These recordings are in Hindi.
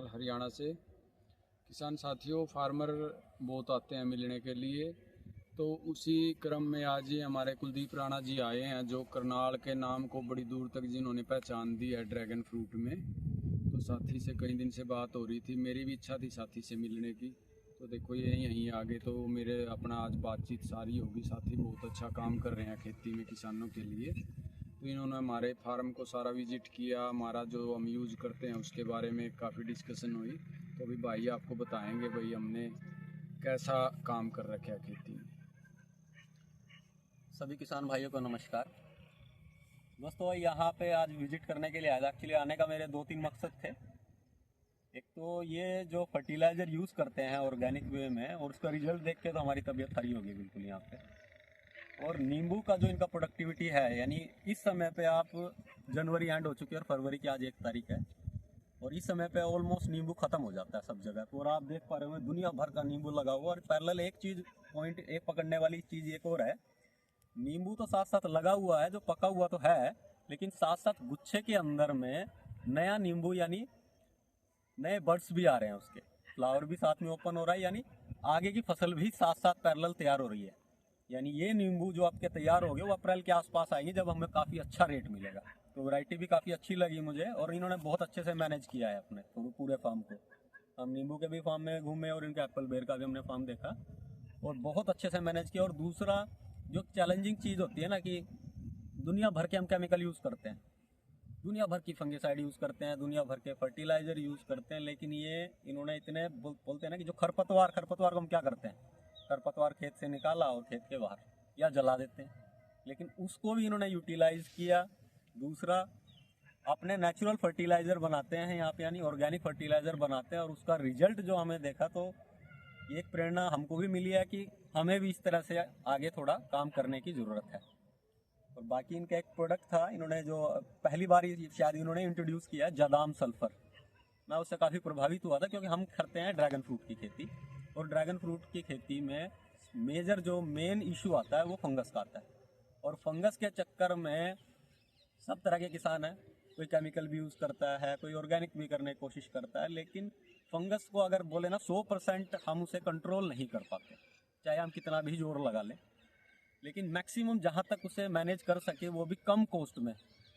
करनाल हरियाणा से। किसान साथियों, फार्मर बहुत आते हैं मिलने के लिए, तो उसी क्रम में आज ही हमारे कुलदीप राणा जी आए हैं, जो करनाल के नाम को बड़ी दूर तक जिन्होंने पहचान दी है ड्रैगन फ्रूट में। तो साथी से कई दिन से बात हो रही थी, मेरी भी इच्छा थी साथी से मिलने की। तो देखो ये यहीं आगे तो मेरे अपना आज बातचीत सारी होगी। साथी बहुत अच्छा काम कर रहे हैं खेती में किसानों के लिए। तो इन्होंने हमारे फार्म को सारा विजिट किया, हमारा जो हम यूज़ करते हैं उसके बारे में काफ़ी डिस्कशन हुई। तो अभी भाई आपको बताएंगे भाई हमने कैसा काम कर रखा है खेती में। सभी किसान भाइयों को नमस्कार। दोस्तों, यहाँ पे आज विजिट करने के लिए आया। एक्चुअली आने का मेरे 2-3 मकसद थे। एक तो ये जो फर्टिलाइज़र यूज़ करते हैं ऑर्गेनिक वे में, और उसका रिजल्ट देख के तो हमारी तबीयत हरी होगी बिल्कुल यहाँ पे। और नींबू का जो इनका प्रोडक्टिविटी है, यानी इस समय पे आप जनवरी एंड हो चुकी है और फरवरी की आज 1 तारीख है, और इस समय पे ऑलमोस्ट नींबू खत्म हो जाता है सब जगह पर। और आप देख पा रहे हो दुनिया भर का नींबू लगा हुआ। और पैरेलल एक चीज़ पॉइंट एक पकड़ने वाली चीज़ एक और है, नींबू तो साथ साथ लगा हुआ है, जो पका हुआ तो है, लेकिन साथ साथ गुच्छे के अंदर में नया नींबू यानी नए बर्ड्स भी आ रहे हैं, उसके फ्लावर भी साथ में ओपन हो रहा है, यानी आगे की फसल भी साथ साथ पैरेलल तैयार हो रही है। यानी ये नींबू जो आपके तैयार हो गए वो अप्रैल के आसपास आएंगे, जब हमें काफ़ी अच्छा रेट मिलेगा। तो वैरायटी भी काफ़ी अच्छी लगी मुझे, और इन्होंने बहुत अच्छे से मैनेज किया है अपने पूरे फार्म को। हम नींबू के भी फार्म में घूमे और इनके एप्पल बेर का भी हमने फार्म देखा, और बहुत अच्छे से मैनेज किया। और दूसरा जो चैलेंजिंग चीज़ होती है ना, कि दुनिया भर के हम केमिकल यूज़ करते हैं, दुनिया भर की फंगिसाइड यूज़ करते हैं, दुनिया भर के फर्टिलाइज़र यूज़ करते हैं, लेकिन ये इन्होंने इतने बोलते हैं ना कि जो खरपतवार को हम क्या करते हैं, खरपतवार खेत से निकाला और खेत के बाहर या जला देते हैं, लेकिन उसको भी इन्होंने यूटिलाइज़ किया। दूसरा, अपने नेचुरल फर्टिलाइज़र बनाते हैं यहाँ पे, यानी ऑर्गेनिक फर्टिलाइज़र बनाते हैं, और उसका रिजल्ट जो हमें देखा तो एक प्रेरणा हमको भी मिली है कि हमें भी इस तरह से आगे थोड़ा काम करने की ज़रूरत है। और बाकी इनका एक प्रोडक्ट था, इन्होंने जो पहली बार शायद इन्होंने इंट्रोड्यूस किया है, जादाम सल्फर। मैं उससे काफ़ी प्रभावित हुआ था, क्योंकि हम करते हैं ड्रैगन फ्रूट की खेती, और ड्रैगन फ्रूट की खेती में मेजर जो मेन इशू आता है वो फंगस का आता है। और फंगस के चक्कर में सब तरह के किसान हैं, कोई केमिकल भी यूज़ करता है, कोई ऑर्गेनिक भी करने की कोशिश करता है, लेकिन फंगस को अगर बोले ना 100% हम उसे कंट्रोल नहीं कर पाते, चाहे हम कितना भी जोर लगा लें। लेकिन मैक्सिमम जहाँ तक उसे मैनेज कर सके, वो भी कम कॉस्ट में,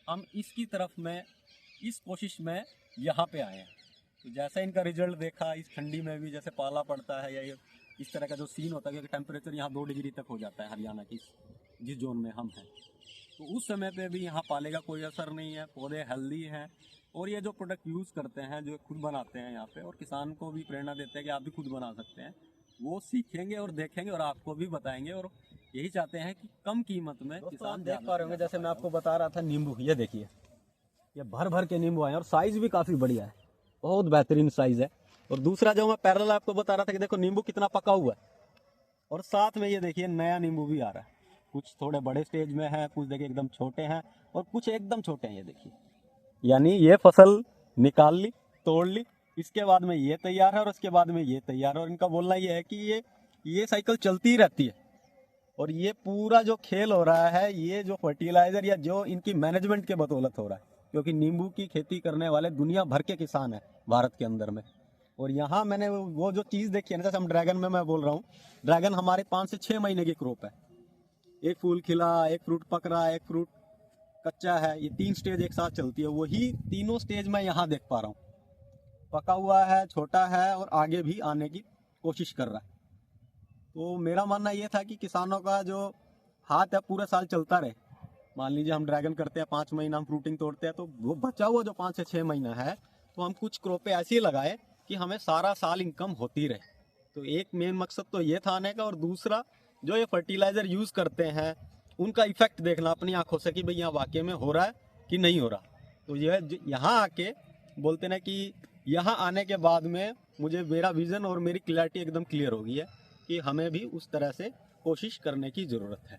हम इसकी तरफ में इस कोशिश में यहाँ पे आए हैं। तो जैसे इनका रिजल्ट देखा, इस ठंडी में भी जैसे पाला पड़ता है, या इस तरह का जो सीन होता है, क्योंकि टेम्परेचर यहाँ 2 डिग्री तक हो जाता है हरियाणा की जिस जोन में हम हैं, तो उस समय पे भी यहाँ पाले का कोई असर नहीं है, पौधे हेल्दी हैं। और ये जो प्रोडक्ट यूज़ करते हैं, जो खुद बनाते हैं यहाँ पे, और किसान को भी प्रेरणा देते हैं कि आप भी खुद बना सकते हैं, वो सीखेंगे और देखेंगे और आपको भी बताएंगे। और यही चाहते हैं कि कम कीमत में किसान देख पा रहे होंगे, जैसे मैं आपको बता रहा था नींबू, ये देखिए, ये भर भर के नींबू आए, और साइज़ भी काफ़ी बढ़िया है, बहुत बेहतरीन साइज़ है। और दूसरा जो मैं पैरेलल आपको बता रहा था कि देखो नींबू कितना पका हुआ है, और साथ में ये देखिए नया नींबू भी आ रहा है। कुछ थोड़े बड़े स्टेज में है, कुछ देखिए एकदम छोटे हैं, और कुछ एकदम छोटे हैं। ये देखिए, यानी ये फसल निकाल ली, तोड़ ली, इसके बाद में ये तैयार है, और उसके बाद में ये तैयार है। और इनका बोलना ये है कि ये साइकिल चलती ही रहती है। और ये पूरा जो खेल हो रहा है, ये जो फर्टिलाइज़र या जो इनकी मैनेजमेंट के बदौलत हो रहा है, क्योंकि नींबू की खेती करने वाले दुनिया भर के किसान हैं भारत के अंदर में। और यहाँ मैंने वो जो चीज़ देखी है ना, जैसे हम ड्रैगन में मैं बोल रहा हूँ, ड्रैगन हमारे 5 से 6 महीने की क्रॉप है। एक फूल खिला, एक फ्रूट पक रहा है, एक फ्रूट कच्चा है, ये 3 स्टेज एक साथ चलती है। वही तीनों स्टेज मैं यहाँ देख पा रहा हूँ, पका हुआ है, छोटा है, और आगे भी आने की कोशिश कर रहा है। तो मेरा मानना ये था कि किसानों का जो हाथ है पूरा साल चलता रहे। मान लीजिए हम ड्रैगन करते हैं, 5 महीना हम फ्रूटिंग तोड़ते हैं, तो वो बचा हुआ जो 5 से 6 महीना है, तो हम कुछ क्रॉपें ऐसी लगाए कि हमें सारा साल इनकम होती रहे। तो एक मेन मकसद तो ये था आने का। और दूसरा, जो ये फर्टिलाइज़र यूज़ करते हैं उनका इफेक्ट देखना अपनी आंखों से, कि भाई यहाँ वाकई में हो रहा है कि नहीं हो रहा। तो यह यहाँ आके बोलते ना कि यहाँ आने के बाद में मुझे मेरा विज़न और मेरी क्लैरिटी एकदम क्लियर हो गई है कि हमें भी उस तरह से कोशिश करने की ज़रूरत है।